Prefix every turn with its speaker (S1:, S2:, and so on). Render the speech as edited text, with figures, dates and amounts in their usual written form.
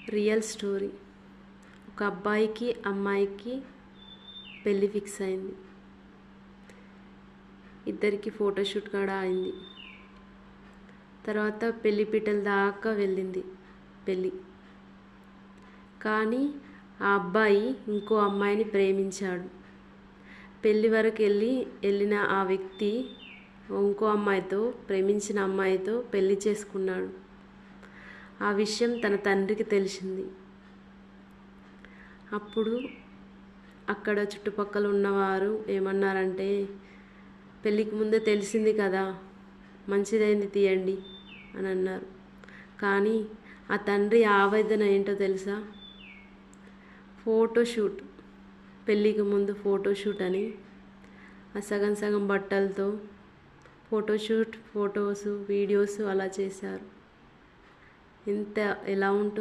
S1: Real story. ఒక అబ్బాయికి అమ్మాయికి పెళ్ళి ఫిక్స్ అయింది. ఇద్దరికి ఫోటోషూట్ కూడా అయింది. తర్వాత పెళ్లి పీటల దాకా వెళ్ళింది పెళ్ళి. కానీ ఆ అబ్బాయి ఇంకో అమ్మాయిని ప్రేమించాడు. పెళ్ళి వరకు వెళ్ళిన ఆ వ్యక్తి ఇంకో అమ్మాయితో, ప్రేమించిన అమ్మాయితో పెళ్లి చేసుకున్నాడు. ఆ విషయం తన తండ్రికి తెలిసింది. అప్పుడు అక్కడ చుట్టుపక్కల ఉన్నవారు ఏమన్నారంటే, పెళ్ళికి ముందే తెలిసింది కదా, మంచిదైంది తీయండి అని అన్నారు. కానీ ఆ తండ్రి ఆవేదన ఏంటో తెలుసా? ఫోటోషూట్, పెళ్ళికి ముందు ఫోటోషూట్ అని ఆ సగం సగం బట్టలతో ఫోటోషూట్, ఫొటోస్, వీడియోస్ అలా చేశారు. ఎలా ఉంటుంది?